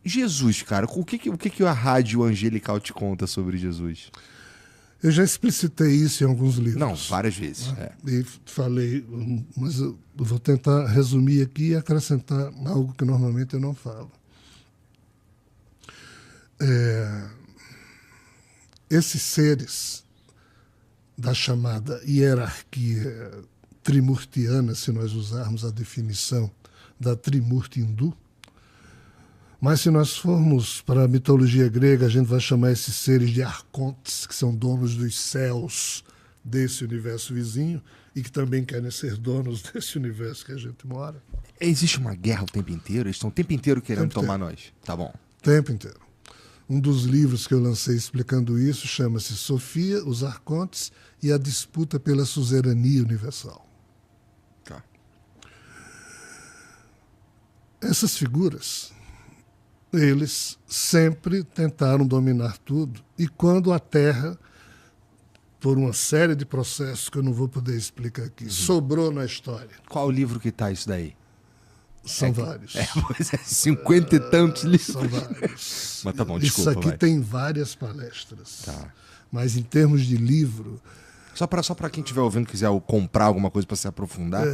Jesus, cara, o que a rádio angelical te conta sobre Jesus? Eu já explicitei isso em alguns livros. Não, várias vezes. E falei, mas eu vou tentar resumir aqui e acrescentar algo que normalmente eu não falo. Esses seres da chamada hierarquia trimurtiana, se nós usarmos a definição da Trimurti hindu, mas se nós formos para a mitologia grega, a gente vai chamar esses seres de arcontes, que são donos dos céus desse universo vizinho e que também querem ser donos desse universo que a gente mora. Existe uma guerra o tempo inteiro? Eles estão o tempo inteiro querendo tomar nós. Tá bom. O tempo inteiro. Um dos livros que eu lancei explicando isso chama-se Sofia, os Arcontes e a disputa pela suzerania universal. Tá. Essas figuras, eles sempre tentaram dominar tudo. E quando a Terra, por uma série de processos que eu não vou poder explicar aqui, sobrou na história. Qual o livro que tá isso daí? São vários. Pois é, 50 e tantos livros. São vários. Mas tá bom, desculpa. Isso aqui vai. tem várias palestras. Tá. Mas em termos de livro, Só para quem estiver ouvindo quiser comprar alguma coisa para se aprofundar.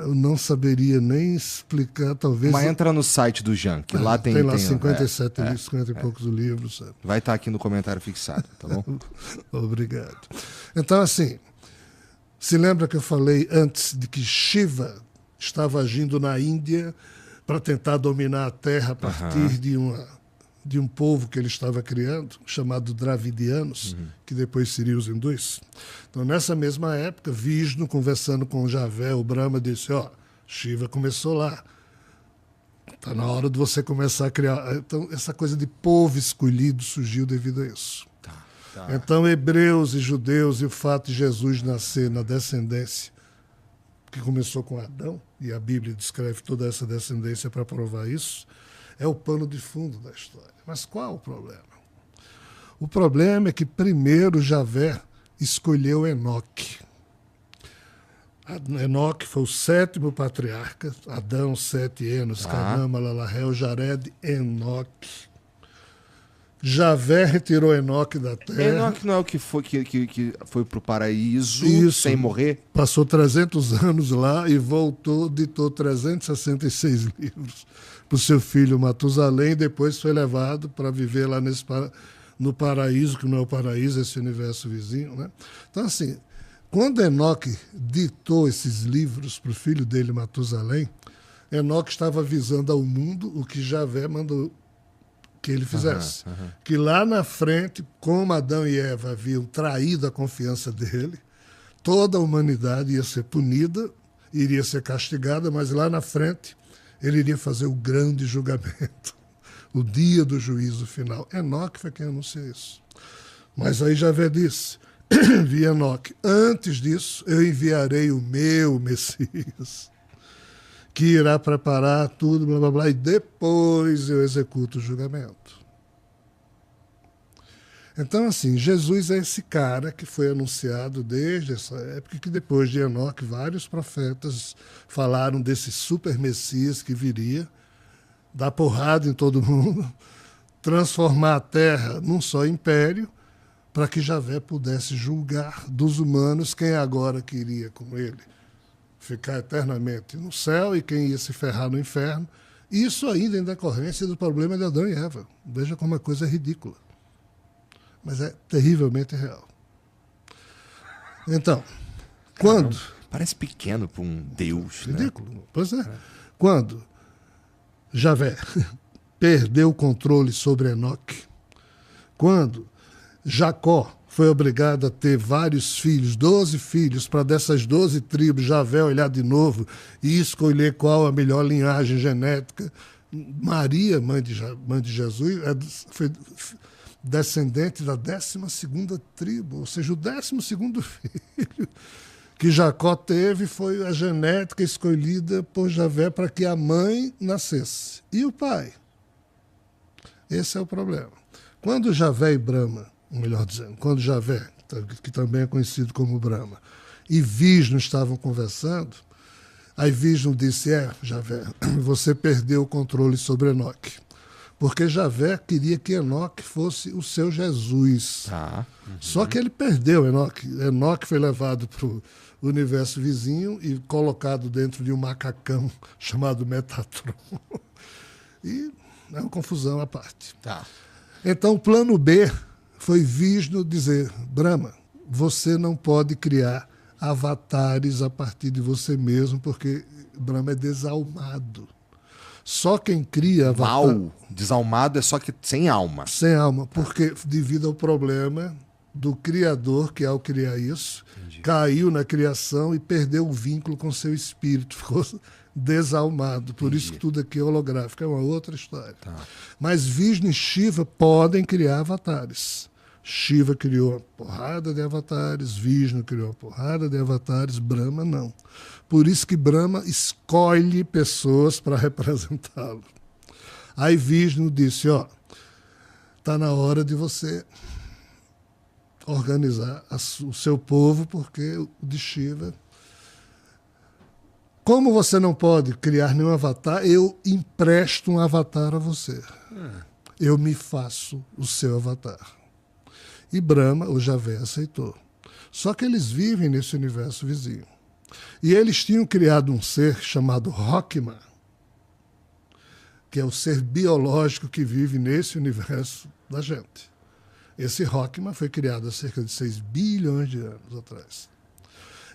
eu não saberia nem explicar, talvez. Mas entra no site do Jean, que lá tem... Tem lá 57 livros, 50 e poucos livros. Sabe? Vai estar aqui no comentário fixado, tá bom? Obrigado. Então, assim, se lembra que eu falei antes de que Shiva estava agindo na Índia para tentar dominar a Terra a partir de um povo que ele estava criando, chamado Dravidianos, que depois seriam os hindus. Então, nessa mesma época, Vishnu, conversando com Javé, o Brahma, disse, Shiva começou lá. Está na hora de você começar a criar... Então, essa coisa de povo escolhido surgiu devido a isso. Tá. Então, hebreus e judeus, e o fato de Jesus nascer na descendência que começou com Adão, e a Bíblia descreve toda essa descendência para provar isso, é o pano de fundo da história. Mas qual o problema? O problema é que primeiro Javé escolheu Enoque. Enoque foi o 7º patriarca, Adão, 7 Enos, Canã, Malalahel, Jared, Enoque. Javé retirou Enoque da terra. Enoque não é o que foi pro paraíso Isso. sem morrer? Passou 300 anos lá e voltou, ditou 366 livros para o seu filho Matusalém, e depois foi levado para viver lá no paraíso, que não é o paraíso, esse universo vizinho. Né? Então, assim, quando Enoque ditou esses livros para o filho dele, Matusalém, Enoque estava avisando ao mundo o que Javé mandou que ele fizesse. Que lá na frente, como Adão e Eva haviam traído a confiança dele, toda a humanidade ia ser punida, iria ser castigada, mas lá na frente ele iria fazer o grande julgamento, o dia do juízo final. Enoque foi quem anunciou isso. Mas aí Javé disse, via Enoque, antes disso eu enviarei o meu Messias, que irá preparar tudo, blá, blá, blá, e depois eu executo o julgamento. Então, assim, Jesus é esse cara que foi anunciado desde essa época, que depois de Enoque, vários profetas falaram desse super Messias que viria, dar porrada em todo mundo, transformar a terra num só império, para que Javé pudesse julgar dos humanos quem agora queria com ele ficar eternamente no céu e quem ia se ferrar no inferno. Isso ainda em decorrência do problema de Adão e Eva. Veja como a coisa é ridícula. Mas é terrivelmente real. Então, quando... Parece pequeno para um Deus, ridículo. né? Pois é. Quando Javé perdeu o controle sobre Enoque, quando Jacó foi obrigado a ter vários filhos, 12 filhos, para dessas 12 tribos Javé olhar de novo e escolher qual a melhor linhagem genética. Maria, mãe de Jesus, foi descendente da 12ª tribo, ou seja, o 12º filho que Jacó teve foi a genética escolhida por Javé para que a mãe nascesse. E o pai? Esse é o problema. Quando Javé e Brahma, melhor dizendo, quando Javé, que também é conhecido como Brahma, e Vishnu estavam conversando, aí Vishnu disse, Javé, você perdeu o controle sobre Enoque. Porque Javé queria que Enoque fosse o seu Jesus. Tá. Só que ele perdeu Enoque. Enoque foi levado para o universo vizinho e colocado dentro de um macacão chamado Metatron. E é uma confusão à parte. Tá. Então, o plano B foi Vishnu dizer: Brahma, você não pode criar avatares a partir de você mesmo, porque Brahma é desalmado. Só quem cria avatar... Mal, desalmado é só que sem alma. Sem alma, porque devido ao problema do criador, que ao criar isso, caiu na criação e perdeu o vínculo com seu espírito, ficou desalmado. Por isso que tudo aqui é holográfico, é uma outra história. Tá. Mas Vishnu e Shiva podem criar avatares. Shiva criou uma porrada de avatares, Vishnu criou uma porrada de avatares, Brahma não. Por isso que Brahma escolhe pessoas para representá-lo. Aí Vishnu disse, está na hora de você organizar o seu povo, porque o de Shiva... Como você não pode criar nenhum avatar, eu empresto um avatar a você. Eu me faço o seu avatar. E Brahma, o Javé, aceitou. Só que eles vivem nesse universo vizinho. E eles tinham criado um ser chamado Rockman, que é o ser biológico que vive nesse universo da gente. Esse Rockman foi criado há cerca de 6 bilhões de anos atrás.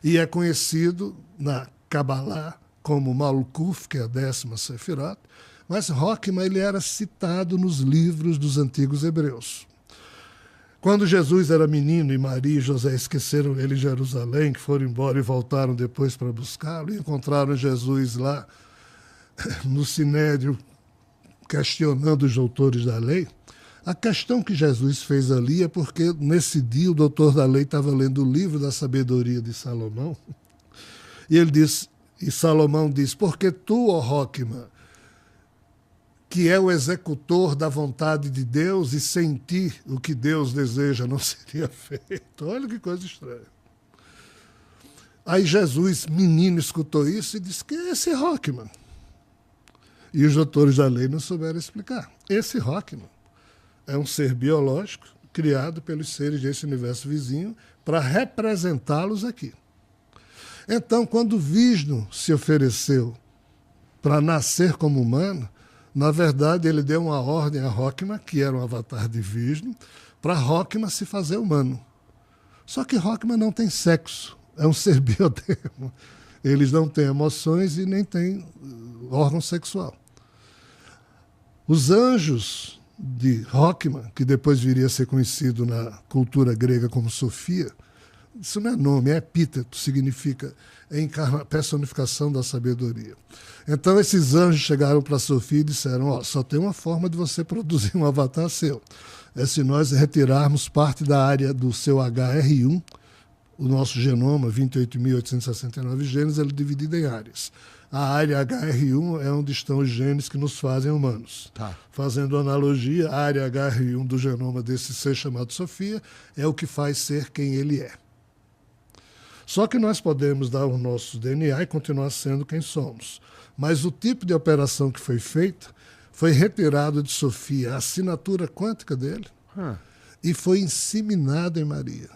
E é conhecido na Kabbalah como Malkuth, que é a 10ª Sefirot, mas Rockman ele era citado nos livros dos antigos hebreus. Quando Jesus era menino e Maria e José esqueceram ele em Jerusalém, que foram embora e voltaram depois para buscá-lo, e encontraram Jesus lá no Sinédrio, questionando os doutores da lei, a questão que Jesus fez ali é porque nesse dia o doutor da lei estava lendo o livro da sabedoria de Salomão, e ele disse, e Salomão diz, porque tu, ó Rockman, que é o executor da vontade de Deus, e sem ti o que Deus deseja não seria feito. Olha que coisa estranha. Aí Jesus, menino, escutou isso e disse, que é esse Rockman? E os doutores da lei não souberam explicar. Esse Rockman é um ser biológico criado pelos seres desse universo vizinho para representá-los aqui. Então, quando Vishnu se ofereceu para nascer como humano, na verdade, ele deu uma ordem a Rockman, que era um avatar de Vishnu, para Rockman se fazer humano. Só que Rockman não tem sexo, é um ser biodermo. Eles não têm emoções e nem têm órgão sexual. Os anjos de Rockman, que depois viria a ser conhecido na cultura grega como Sofia, isso não é nome, é epíteto, significa personificação da sabedoria. Então esses anjos chegaram para Sofia e disseram, só tem uma forma de você produzir um avatar seu, é se nós retirarmos parte da área do seu HR1, o nosso genoma, 28.869 genes, ele é dividido em áreas. A área HR1 é onde estão os genes que nos fazem humanos. Tá. Fazendo analogia, a área HR1 do genoma desse ser chamado Sofia é o que faz ser quem ele é. Só que nós podemos dar o nosso DNA e continuar sendo quem somos. Mas o tipo de operação que foi feita foi retirado de Sofia a assinatura quântica dele e foi inseminado em Maria.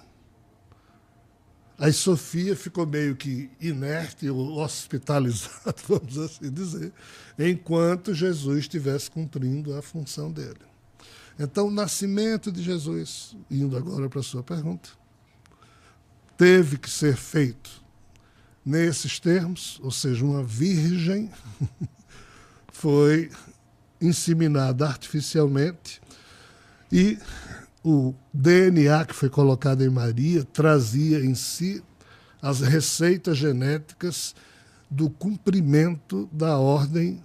Aí Sofia ficou meio que inerte ou hospitalizada, vamos assim dizer, enquanto Jesus estivesse cumprindo a função dele. Então, o nascimento de Jesus, indo agora para a sua pergunta, teve que ser feito nesses termos, ou seja, uma virgem foi inseminada artificialmente e o DNA que foi colocado em Maria trazia em si as receitas genéticas do cumprimento da ordem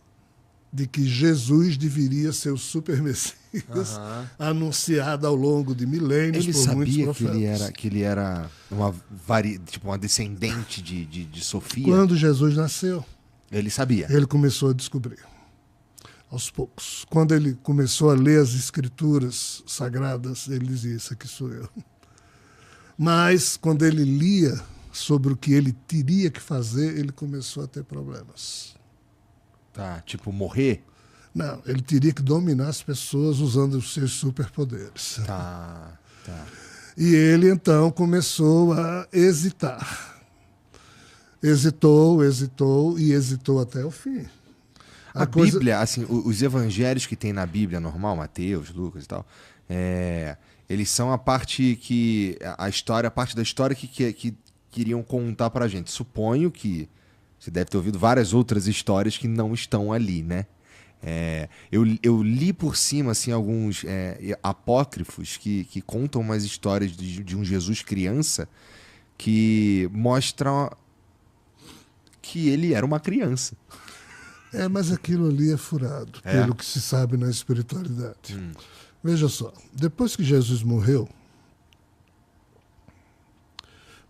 de que Jesus deveria ser o super-messias anunciado ao longo de milênios Ele por muitos sabia profetas. que ele era uma descendente de Sofia? Quando Jesus nasceu, Ele sabia. ele começou a descobrir, aos poucos. Quando ele começou a ler as escrituras sagradas, ele dizia, isso aqui sou eu. Mas, quando ele lia sobre o que ele teria que fazer, ele começou a ter problemas. Tá, tipo, morrer? Não, ele teria que dominar as pessoas usando os seus superpoderes. Tá. E ele, então, começou a hesitar. Hesitou e hesitou até o fim. A Bíblia, assim, os evangelhos que tem na Bíblia normal, Mateus, Lucas e tal, eles são a parte que... a parte da história que queriam contar pra gente. Suponho que você deve ter ouvido várias outras histórias que não estão ali, né? Eu li por cima assim, alguns apócrifos que contam umas histórias de um Jesus criança que mostram que ele era uma criança. Mas aquilo ali é furado, pelo que se sabe na espiritualidade. Veja só, depois que Jesus morreu,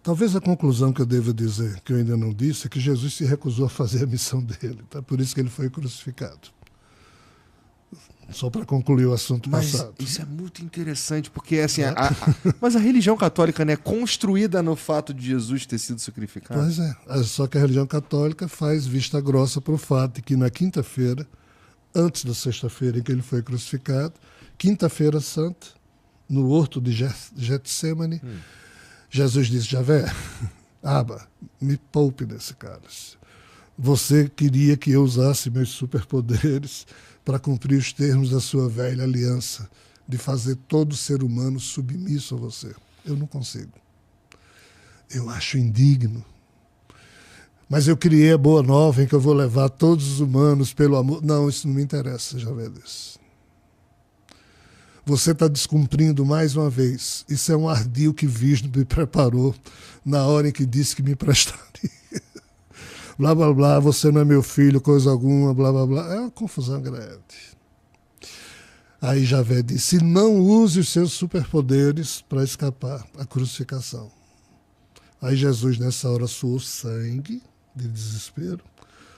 talvez a conclusão que eu devo dizer, que eu ainda não disse, é que Jesus se recusou a fazer a missão dele. Tá? Por isso que ele foi crucificado. Só para concluir o assunto passado. Isso é muito interessante, porque assim, mas a religião católica, né, é construída no fato de Jesus ter sido sacrificado. Pois é, só que a religião católica faz vista grossa para o fato de que na quinta-feira, antes da sexta-feira em que ele foi crucificado, quinta-feira santa, no horto de Getsemane, Jesus disse: Javé, Aba, me poupe desse cálice. Você queria que eu usasse meus superpoderes para cumprir os termos da sua velha aliança, de fazer todo ser humano submisso a você. Eu não consigo. Eu acho indigno. Mas eu criei a boa nova em que eu vou levar todos os humanos pelo amor. Não, isso não me interessa, já vê disso. Você está descumprindo mais uma vez. Isso é um ardil que Vishnu me preparou na hora em que disse que me prestaria. Blá, blá, blá, você não é meu filho, coisa alguma, blá, blá, blá. É uma confusão grande. Aí Javé disse: não use os seus superpoderes para escapar à crucificação. Aí Jesus, nessa hora, suou sangue de desespero,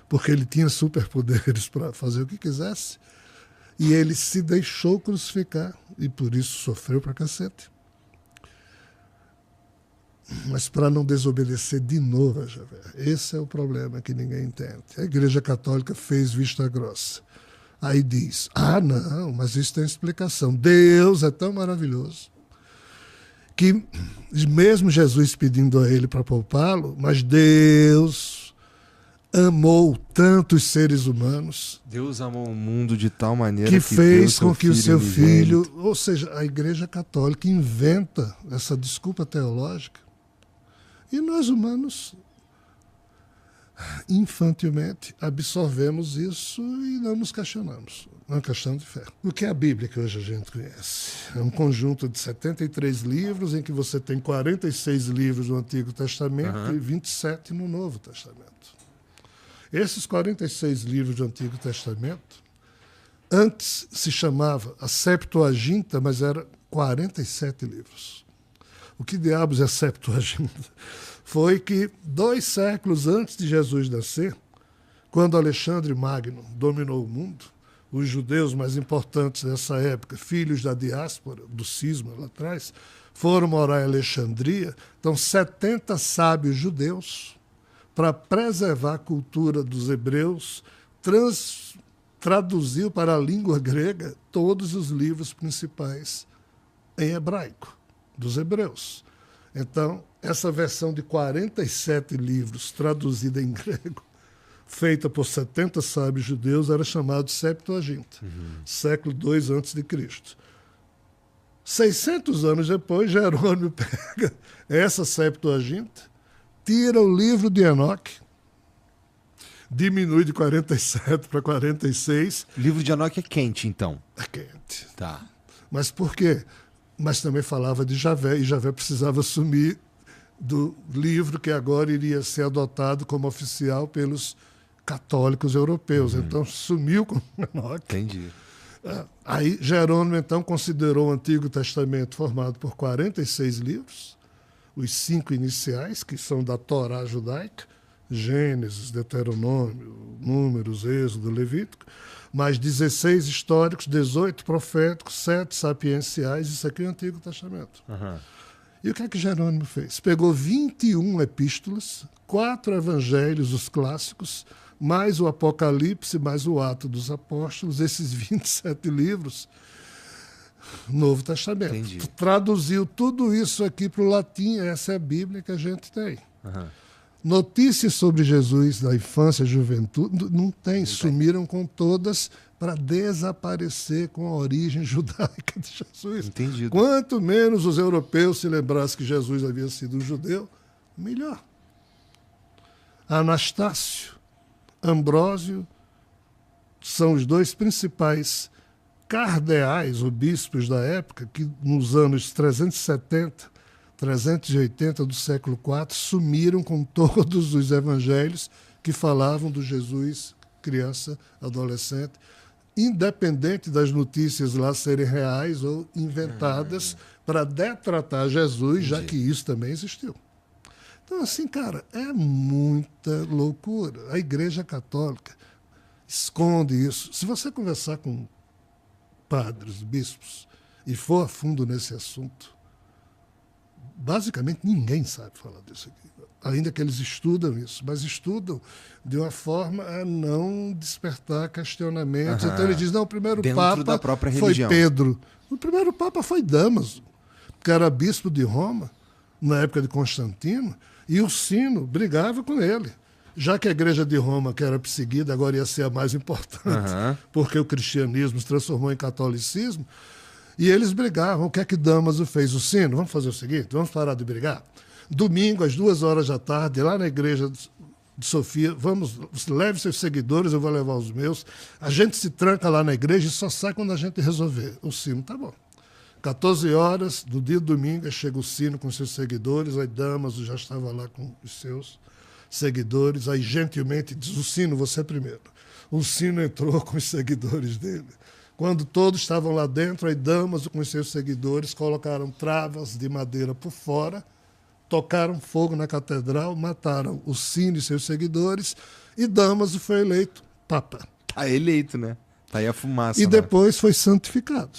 porque ele tinha superpoderes para fazer o que quisesse, e ele se deixou crucificar, e por isso sofreu pra cacete. Mas para não desobedecer de novo a Javé. Esse é o problema que ninguém entende. A Igreja Católica fez vista grossa. Aí diz: não, mas isso tem explicação. Deus é tão maravilhoso que, mesmo Jesus pedindo a ele para poupá-lo, mas Deus amou tanto os seres humanos. Deus amou o mundo de tal maneira que fez com que o seu filho... unigênito. Ou seja, a Igreja Católica inventa essa desculpa teológica. E nós, humanos, infantilmente, absorvemos isso e não nos questionamos. Não é questão de fé. O que é a Bíblia que hoje a gente conhece? É um conjunto de 73 livros, em que você tem 46 livros do Antigo Testamento e 27 no Novo Testamento. Esses 46 livros do Antigo Testamento, antes se chamava a Septuaginta, mas era 47 livros. O que diabos é Septuaginta? Foi que 2 séculos antes de Jesus nascer, quando Alexandre Magno dominou o mundo, os judeus mais importantes dessa época, filhos da diáspora, do cisma lá atrás, foram morar em Alexandria. Então, 70 sábios judeus, para preservar a cultura dos hebreus, traduziu para a língua grega todos os livros principais em hebraico, dos hebreus. Então, essa versão de 47 livros traduzida em grego, feita por 70 sábios judeus, era chamado Septuaginta, século II a.C. 600 anos depois, Jerônimo pega essa Septuaginta, tira o livro de Enoque, diminui de 47 para 46. O livro de Enoque é quente, então. É quente. Tá. Mas por quê? Mas também falava de Javé, e Javé precisava assumir do livro que agora iria ser adotado como oficial pelos católicos europeus. Então, sumiu com Enoque. Entendi. Aí, Jerônimo, então, considerou o Antigo Testamento formado por 46 livros, os 5 iniciais, que são da Torá judaica, Gênesis, Deuteronômio, Números, Êxodo, Levítico, mais 16 históricos, 18 proféticos, 7 sapienciais. Isso aqui é o Antigo Testamento. E o que é que Jerônimo fez? Pegou 21 epístolas, 4 evangelhos, os clássicos, mais o Apocalipse, mais o Ato dos Apóstolos, esses 27 livros, Novo Testamento. Entendi. Traduziu tudo isso aqui para o latim, essa é a Bíblia que a gente tem. Uhum. Notícias sobre Jesus da infância e juventude, não tem, sumiram com todas para desaparecer com a origem judaica de Jesus. Entendido. Quanto menos os europeus se lembrassem que Jesus havia sido um judeu, melhor. Anastácio, Ambrósio são os dois principais cardeais, ou bispos da época, que nos anos 370, 380 do século IV, sumiram com todos os evangelhos que falavam do Jesus criança, adolescente, independente das notícias lá serem reais ou inventadas para detratar Jesus, já que isso também existiu. Então, assim, cara, é muita loucura. A Igreja Católica esconde isso. Se você conversar com padres, bispos, e for a fundo nesse assunto, basicamente ninguém sabe falar disso aqui. Ainda que eles estudam isso, mas estudam de uma forma a não despertar questionamentos. Então ele diz, não, o primeiro Dentro Papa da própria foi religião. Pedro. O primeiro Papa foi Damaso, que era bispo de Roma, na época de Constantino, e o Sino brigava com ele. Já que a Igreja de Roma, que era perseguida, agora ia ser a mais importante, porque o cristianismo se transformou em catolicismo, e eles brigavam. O que é que Damaso fez? O Sino, vamos fazer o seguinte, vamos parar de brigar. Domingo, às 2h, lá na igreja de Sofia, leve seus seguidores, eu vou levar os meus. A gente se tranca lá na igreja e só sai quando a gente resolver. O Sino, tá bom. 14h, do dia do domingo, chega o Sino com seus seguidores, aí Damaso já estava lá com os seus seguidores, aí gentilmente diz, o Sino, você primeiro. O Sino entrou com os seguidores dele. Quando todos estavam lá dentro, aí Damaso com os seus seguidores colocaram travas de madeira por fora, tocaram fogo na catedral, mataram o Sino e seus seguidores, e Damaso foi eleito Papa. Tá eleito, né? Tá aí a fumaça. E depois foi santificado.